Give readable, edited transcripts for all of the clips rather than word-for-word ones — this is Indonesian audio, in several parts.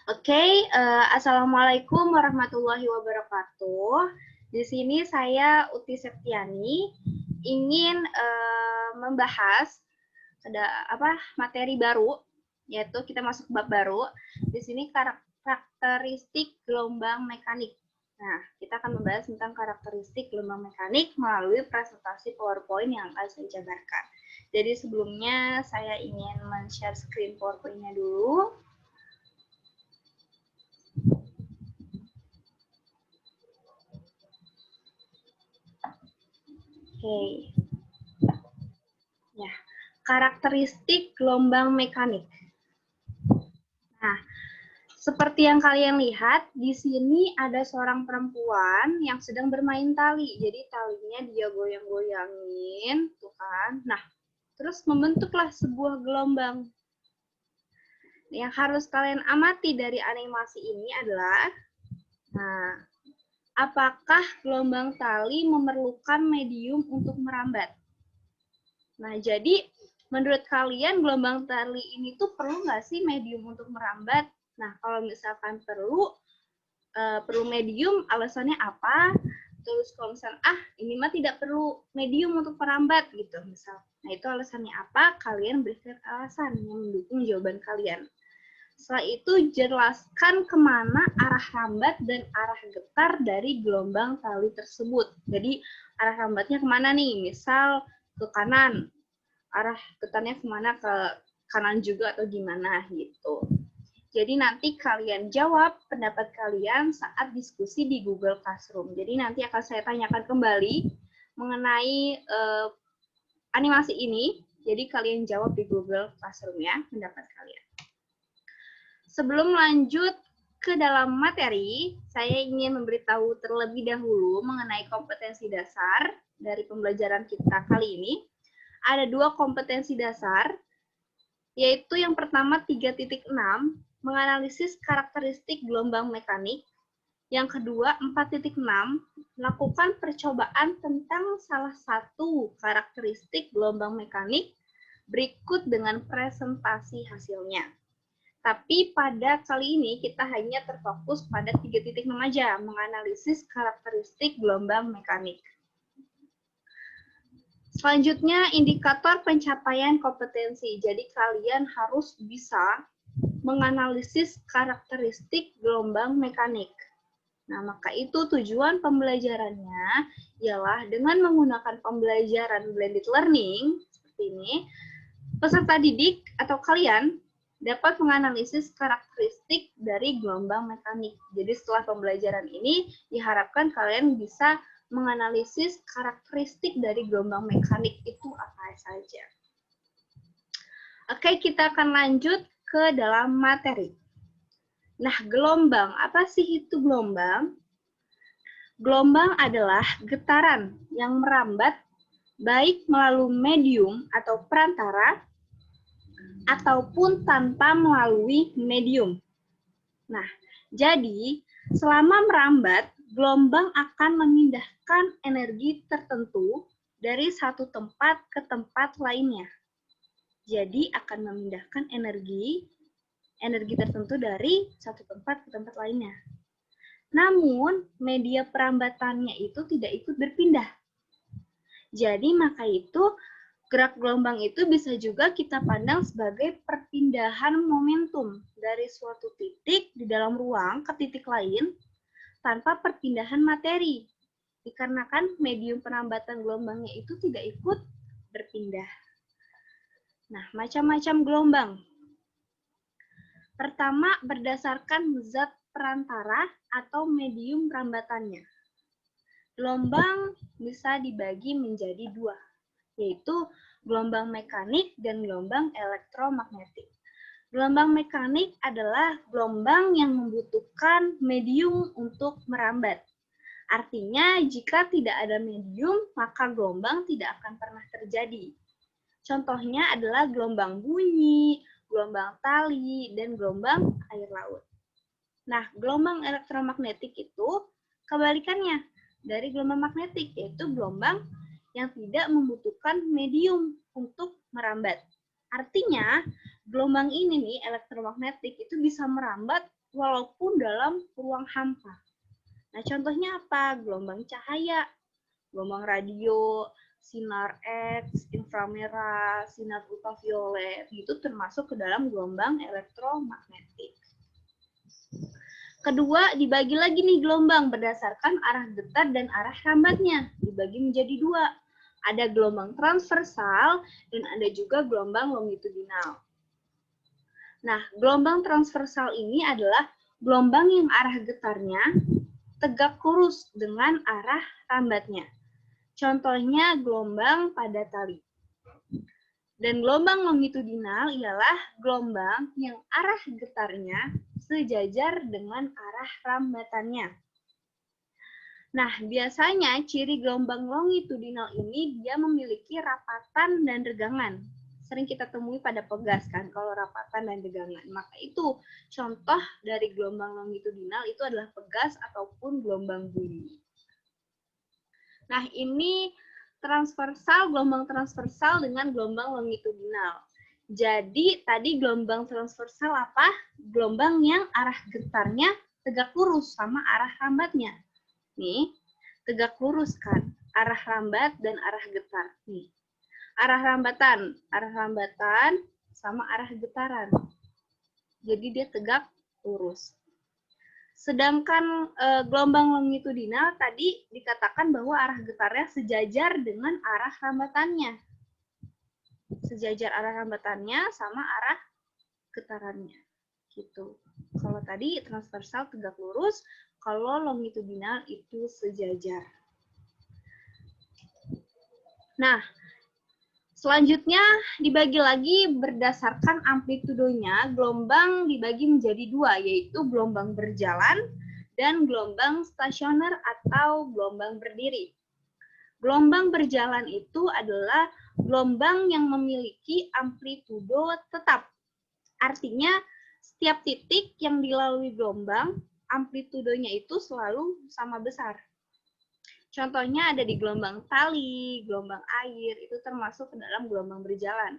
Oke, Assalamualaikum warahmatullahi wabarakatuh. Di sini saya Uti Septiani ingin membahas ada materi baru, yaitu kita masuk bab baru. Di sini karakteristik gelombang mekanik. Nah, kita akan membahas tentang karakteristik gelombang mekanik melalui presentasi PowerPoint yang akan saya jabarkan. Jadi sebelumnya saya ingin men-share screen PowerPoint-nya dulu. Oke. Ya, karakteristik gelombang mekanik. Nah, seperti yang kalian lihat, di sini ada seorang perempuan yang sedang bermain tali. Jadi talinya dia goyang-goyangin, tuh kan. Nah, terus membentuklah sebuah gelombang. Yang harus kalian amati dari animasi ini adalah, nah, apakah gelombang tali memerlukan medium untuk merambat? Nah, jadi menurut kalian gelombang tali ini tuh perlu nggak sih medium untuk merambat? Nah, kalau misalkan perlu medium, alasannya apa? Terus kalau misalnya, ini mah tidak perlu medium untuk merambat gitu, misal. Nah, itu alasannya apa? Kalian berikan alasan yang mendukung jawaban kalian. Setelah itu, jelaskan kemana arah rambat dan arah getar dari gelombang tali tersebut. Jadi, arah rambatnya kemana nih? Misal, ke kanan. Arah getarnya kemana? Ke kanan juga atau gimana gitu. Jadi nanti kalian jawab pendapat kalian saat diskusi di Google Classroom. Jadi nanti akan saya tanyakan kembali mengenai animasi ini. Jadi kalian jawab di Google Classroom ya pendapat kalian. Sebelum lanjut ke dalam materi, saya ingin memberitahu terlebih dahulu mengenai kompetensi dasar dari pembelajaran kita kali ini. Ada 2 kompetensi dasar, yaitu yang pertama 3.6, menganalisis karakteristik gelombang mekanik. Yang kedua 4.6, melakukan percobaan tentang salah satu karakteristik gelombang mekanik berikut dengan presentasi hasilnya. Tapi pada kali ini kita hanya terfokus pada 3.6 aja, menganalisis karakteristik gelombang mekanik. Selanjutnya, indikator pencapaian kompetensi. Jadi kalian harus bisa menganalisis karakteristik gelombang mekanik. Nah, maka itu tujuan pembelajarannya ialah dengan menggunakan pembelajaran blended learning seperti ini, peserta didik atau kalian dapat menganalisis karakteristik dari gelombang mekanik. Jadi setelah pembelajaran ini diharapkan kalian bisa menganalisis karakteristik dari gelombang mekanik itu apa saja. Oke, kita akan lanjut ke dalam materi. Nah, gelombang, apa sih itu gelombang? Gelombang adalah getaran yang merambat baik melalui medium atau perantara ataupun tanpa melalui medium. Nah, jadi selama merambat, gelombang akan memindahkan energi tertentu dari satu tempat ke tempat lainnya. Jadi akan memindahkan energi tertentu dari satu tempat ke tempat lainnya. Namun, media perambatannya itu tidak ikut berpindah. Jadi, maka itu gerak gelombang itu bisa juga kita pandang sebagai perpindahan momentum dari suatu titik di dalam ruang ke titik lain tanpa perpindahan materi. Dikarenakan medium perambatan gelombangnya itu tidak ikut berpindah. Nah, macam-macam gelombang. Pertama, berdasarkan zat perantara atau medium perambatannya. Gelombang bisa dibagi menjadi 2, yaitu gelombang mekanik dan gelombang elektromagnetik. Gelombang mekanik adalah gelombang yang membutuhkan medium untuk merambat. Artinya, jika tidak ada medium, maka gelombang tidak akan pernah terjadi. Contohnya adalah gelombang bunyi, gelombang tali, dan gelombang air laut. Nah, gelombang elektromagnetik itu kebalikannya dari gelombang magnetik, yaitu gelombang yang tidak membutuhkan medium untuk merambat. Artinya, gelombang ini nih, elektromagnetik, itu bisa merambat walaupun dalam ruang hampa. Nah, contohnya apa? Gelombang cahaya, gelombang radio, sinar X, inframerah, sinar ultraviolet, itu termasuk ke dalam gelombang elektromagnetik. Kedua, dibagi lagi nih gelombang berdasarkan arah getar dan arah rambatnya. Dibagi menjadi dua. Ada gelombang transversal dan ada juga gelombang longitudinal. Nah, gelombang transversal ini adalah gelombang yang arah getarnya tegak lurus dengan arah rambatnya. Contohnya gelombang pada tali. Dan gelombang longitudinal ialah gelombang yang arah getarnya sejajar dengan arah rambatannya. Nah, biasanya ciri gelombang longitudinal ini dia memiliki rapatan dan regangan. Sering kita temui pada pegas kan, kalau rapatan dan regangan. Maka itu contoh dari gelombang longitudinal itu adalah pegas ataupun gelombang bunyi. Nah, ini transversal, gelombang transversal dengan gelombang longitudinal. Jadi, tadi gelombang transversal apa? Gelombang yang arah getarnya tegak lurus sama arah rambatnya. Nih, tegak lurus kan? Arah rambat dan arah getar. Nih, arah rambatan sama arah getaran. Jadi, dia tegak lurus. Sedangkan gelombang longitudinal tadi dikatakan bahwa arah getarnya sejajar dengan arah rambatannya. Sejajar arah rambatannya sama arah getarannya. Gitu. Kalau tadi transversal tegak lurus, kalau longitudinal itu sejajar. Nah, selanjutnya dibagi lagi berdasarkan amplitudonya, gelombang dibagi menjadi dua, yaitu gelombang berjalan dan gelombang stasioner atau gelombang berdiri. Gelombang berjalan itu adalah gelombang yang memiliki amplitudo tetap. Artinya, setiap titik yang dilalui gelombang, amplitudonya itu selalu sama besar. Contohnya ada di gelombang tali, gelombang air, itu termasuk ke dalam gelombang berjalan.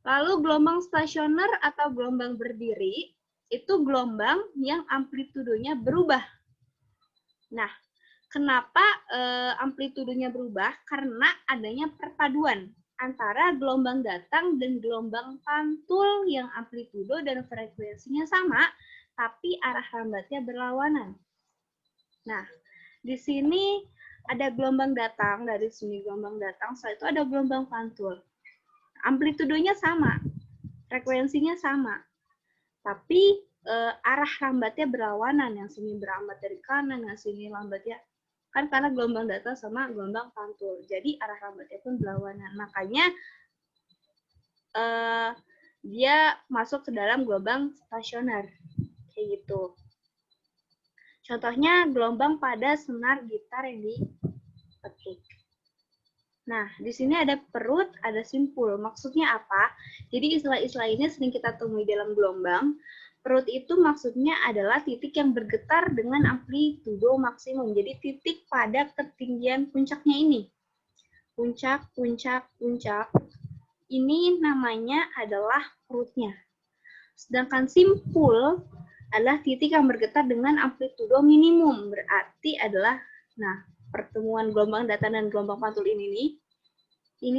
Lalu gelombang stasioner atau gelombang berdiri, itu gelombang yang amplitudonya berubah. Nah, kenapa amplitudonya berubah? Karena adanya perpaduan antara gelombang datang dan gelombang pantul yang amplitudo dan frekuensinya sama, tapi arah rambatnya berlawanan. Nah, di sini ada gelombang datang, dari sini gelombang datang, setelah itu ada gelombang pantul. Amplitudonya sama, frekuensinya sama, tapi arah rambatnya berlawanan, yang sini berambat dari kanan, yang sini lambatnya, kan karena gelombang datang sama gelombang pantul, jadi arah rambatnya pun berlawanan. Makanya dia masuk ke dalam gelombang stasioner, kayak gitu. Contohnya gelombang pada senar gitar yang dipetik. Nah, di sini ada perut, ada simpul. Maksudnya apa? Jadi istilah-istilah ini sering kita temui dalam gelombang. Perut itu maksudnya adalah titik yang bergetar dengan amplitudo maksimum. Jadi titik pada ketinggian puncaknya ini. Puncak, puncak, puncak. Ini namanya adalah perutnya. Sedangkan simpul adalah titik yang bergetar dengan amplitudo minimum. Berarti adalah, nah, pertemuan gelombang datar dan gelombang pantul ini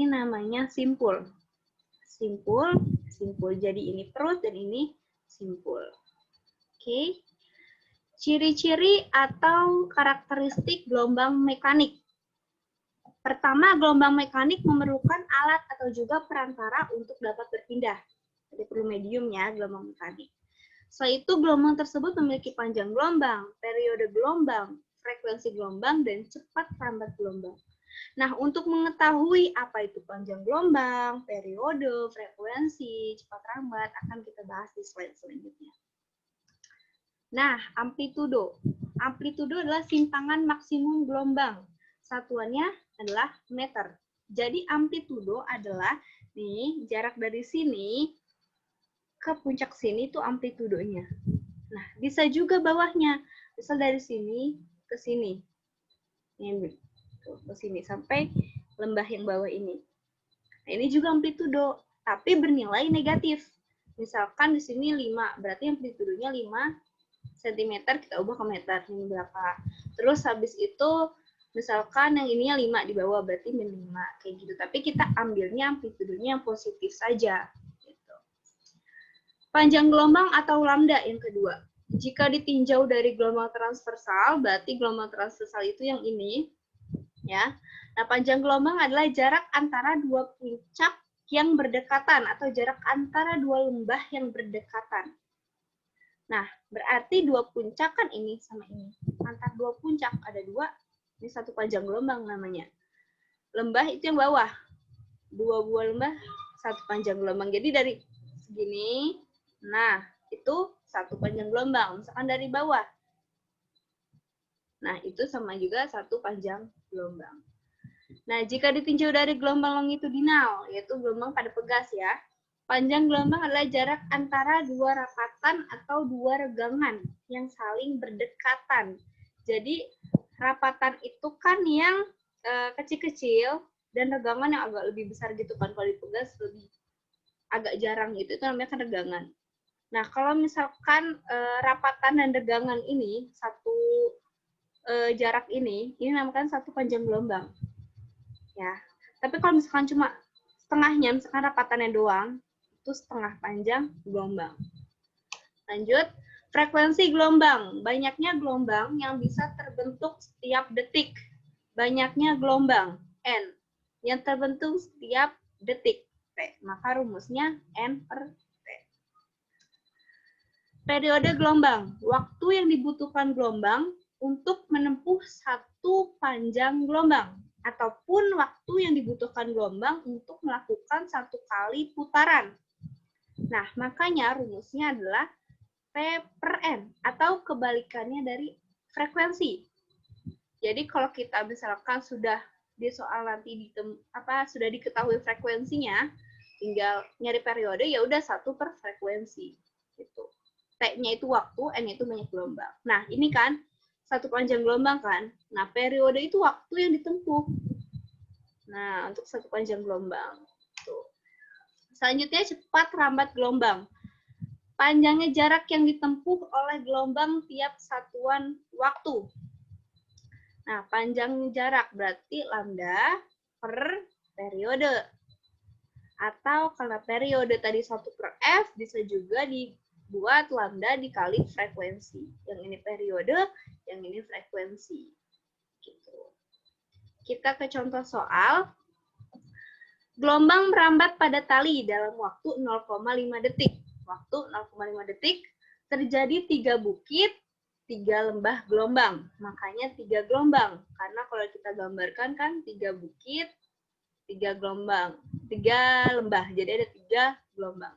namanya simpul. Simpul, simpul. Jadi ini perut dan ini simpul. Oke. Ciri-ciri atau karakteristik gelombang mekanik. Pertama, gelombang mekanik memerlukan alat atau juga perantara untuk dapat berpindah. Jadi perlu mediumnya gelombang mekanik. Setelah itu, gelombang tersebut memiliki panjang gelombang, periode gelombang, frekuensi gelombang, dan cepat rambat gelombang. Nah, untuk mengetahui apa itu panjang gelombang, periode, frekuensi, cepat rambat, akan kita bahas di slide selanjutnya. Nah, amplitudo. Amplitudo adalah simpangan maksimum gelombang. Satuannya adalah meter. Jadi, amplitudo adalah, nih, jarak dari sini ke puncak sini itu amplitudonya. Nah, bisa juga bawahnya. Misal dari sini ke sini. Ini ke sini sampai lembah yang bawah ini. Nah, ini juga amplitudo, tapi bernilai negatif. Misalkan di sini 5, berarti amplitudenya 5 cm, kita ubah ke meter, ini berapa. Terus habis itu, misalkan yang ininya 5 di bawah, berarti min 5, kayak gitu. Tapi kita ambilnya amplitudenya yang positif saja. Gitu. Panjang gelombang atau lambda yang kedua. Jika ditinjau dari gelombang transversal, berarti gelombang transversal itu yang ini. Ya. Nah, panjang gelombang adalah jarak antara dua puncak yang berdekatan atau jarak antara dua lembah yang berdekatan. Nah, berarti dua puncak kan ini sama ini. Antar dua puncak ada dua, ini satu panjang gelombang namanya. Lembah itu yang bawah. Dua buah lembah, satu panjang gelombang. Jadi dari segini, nah itu satu panjang gelombang. Misalkan dari bawah. Nah, itu sama juga satu panjang gelombang. Nah, jika ditinjau dari gelombang longitudinal, yaitu gelombang pada pegas ya, panjang gelombang adalah jarak antara dua rapatan atau dua regangan yang saling berdekatan. Jadi, rapatan itu kan yang kecil-kecil dan regangan yang agak lebih besar gitu kan. Kalau di pegas lebih agak jarang gitu, itu namanya kan regangan. Nah, kalau misalkan rapatan dan regangan ini, satu jarak ini namakan satu panjang gelombang. Ya, tapi kalau misalkan cuma setengahnya, misalkan rapatannya doang, itu setengah panjang gelombang. Lanjut, frekuensi gelombang. Banyaknya gelombang yang bisa terbentuk setiap detik. Banyaknya gelombang, N, yang terbentuk setiap detik, T. Maka rumusnya N per T. Periode gelombang. Waktu yang dibutuhkan gelombang untuk menempuh satu panjang gelombang. Ataupun waktu yang dibutuhkan gelombang untuk melakukan satu kali putaran. Nah, makanya rumusnya adalah P per N, atau kebalikannya dari frekuensi. Jadi kalau kita misalkan sudah di soal nanti sudah diketahui frekuensinya, tinggal nyari periode, ya udah satu per frekuensi. Gitu. T-nya itu waktu, N-nya itu banyak gelombang. Nah, ini kan satu panjang gelombang kan. Nah, periode itu waktu yang ditempuh. Nah, untuk satu panjang gelombang. Tuh. Selanjutnya cepat rambat gelombang. Panjangnya jarak yang ditempuh oleh gelombang tiap satuan waktu. Nah, panjang jarak berarti lambda per periode. Atau karena periode tadi 1 per F, bisa juga dibuat lambda dikali frekuensi. Yang ini periode, yang ini frekuensi. Gitu. Kita ke contoh soal. Gelombang merambat pada tali dalam waktu 0,5 detik. Waktu 0,5 detik, terjadi 3 bukit, 3 lembah gelombang. Makanya 3 gelombang. Karena kalau kita gambarkan kan 3 bukit, 3 gelombang. 3 lembah, jadi ada 3 gelombang.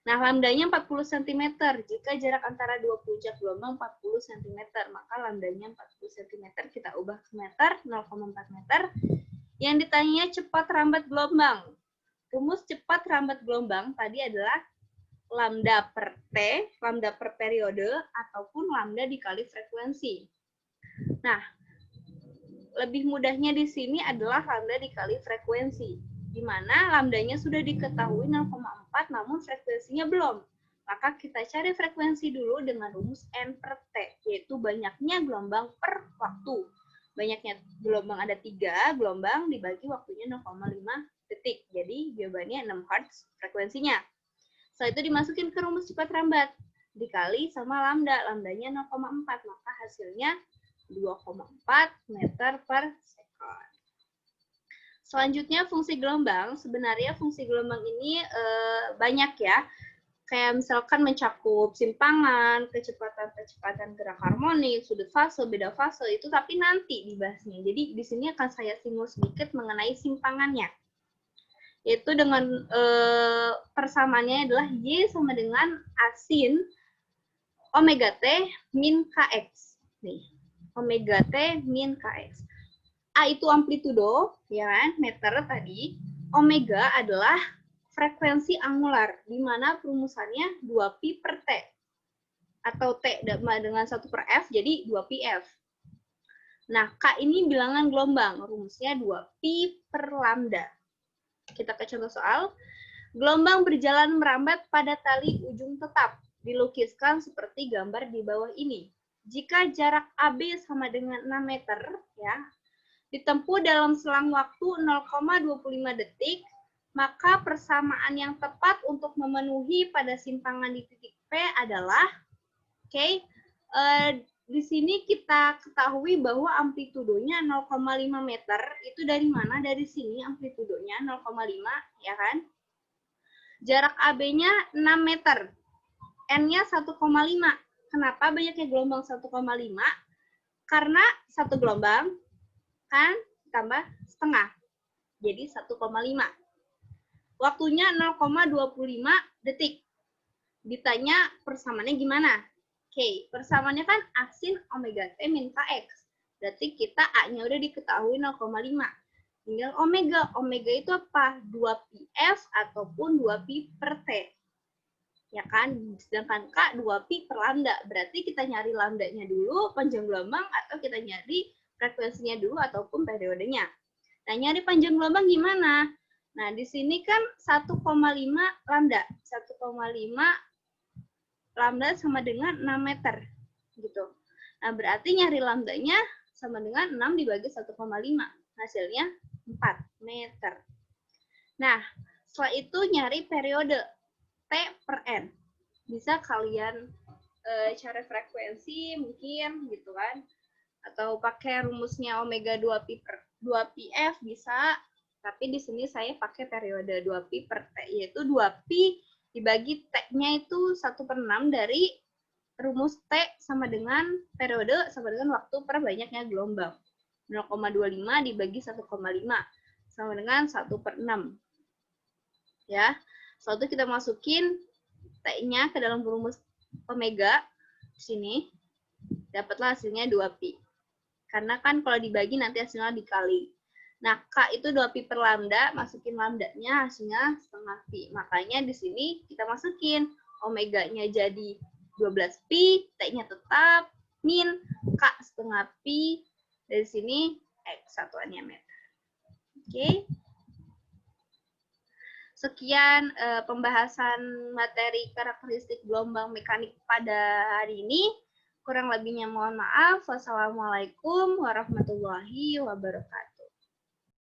Nah, lambdanya 40 cm. Jika jarak antara dua puncak gelombang 40 cm, maka lambdanya 40 cm. Kita ubah ke meter, 0,4 meter. Yang ditanya cepat rambat gelombang. Rumus cepat rambat gelombang tadi adalah lambda per T, lambda per periode, ataupun lambda dikali frekuensi. Nah, lebih mudahnya di sini adalah lambda dikali frekuensi, di mana lambdanya sudah diketahui 0,4, namun frekuensinya belum. Maka kita cari frekuensi dulu dengan rumus N per T, yaitu banyaknya gelombang per waktu. Banyaknya gelombang ada 3 gelombang dibagi waktunya 0,5 detik. Jadi jawabannya 6 Hz frekuensinya. Setelah itu dimasukin ke rumus cepat rambat. Dikali sama lambda. Lambdanya 0,4. Maka hasilnya 2,4 meter per sekon. Selanjutnya fungsi gelombang. Sebenarnya fungsi gelombang ini banyak ya. Kayak misalkan mencakup simpangan, kecepatan gerak harmonik, sudut fase, beda fase, itu tapi nanti dibahasnya. Jadi di sini akan saya singgung sedikit mengenai simpangannya. Yaitu dengan persamaannya adalah Y sama dengan asin omega T min Kx. Nih, omega T min Kx. A itu amplitudo, ya kan, meter tadi. Omega adalah frekuensi angular, di mana perumusannya 2pi per T. Atau T dengan 1 per F, jadi 2πf. Nah, K ini bilangan gelombang, rumusnya 2pi per lambda. Kita ke contoh soal. Gelombang berjalan merambat pada tali ujung tetap. Dilukiskan seperti gambar di bawah ini. Jika jarak AB sama dengan 6 meter, ya, ditempuh dalam selang waktu 0,25 detik, maka persamaan yang tepat untuk memenuhi pada simpangan di titik P adalah, di sini kita ketahui bahwa amplitudonya 0,5 meter. Itu dari mana? Dari sini amplitudonya 0,5, ya kan? Jarak AB-nya 6 meter. N-nya 1,5. Kenapa banyaknya gelombang 1,5? Karena satu gelombang kan tambah setengah. Jadi 1,5. Waktunya 0,25 detik. Ditanya persamaannya gimana? Oke, persamaannya kan asin omega T min Kx. Berarti kita A-nya udah diketahui 0,5. Tinggal omega. Omega itu apa? 2πf ataupun 2pi per T. Ya kan? Sedangkan K 2pi per lambda. Berarti kita nyari lambdanya dulu, panjang gelombang, atau kita nyari frekuensinya dulu ataupun periodenya. Nah, nyari panjang gelombang gimana? Nah, di sini kan 1,5 lambda. 1,5 lambda sama dengan 6 meter. Gitu. Nah, berarti nyari lambdanya sama dengan 6 dibagi 1,5. Hasilnya 4 meter. Nah, setelah itu nyari periode T per N. Bisa kalian cari frekuensi mungkin gitu kan. Atau pakai rumusnya omega 2pi per 2πf bisa. Tapi di sini saya pakai periode 2pi per T, yaitu 2pi dibagi T-nya itu 1/6 dari rumus T sama dengan periode sama dengan waktu per banyaknya gelombang. 0,25 dibagi 1,5 sama dengan 1/6. Ya. Setelah itu kita masukin T-nya ke dalam rumus omega di sini. Dapatlah hasilnya 2pi. Karena kan kalau dibagi nanti hasilnya dikali. Nah, K itu 2pi per lambda, masukin lambdanya hasilnya setengah pi. Makanya di sini kita masukin omeganya jadi 12pi, T-nya tetap, min K setengah pi, dari sini X satuannya meter. Oke. Sekian pembahasan materi karakteristik gelombang mekanik pada hari ini. Kurang lebihnya mohon maaf. Wassalamualaikum warahmatullahi wabarakatuh.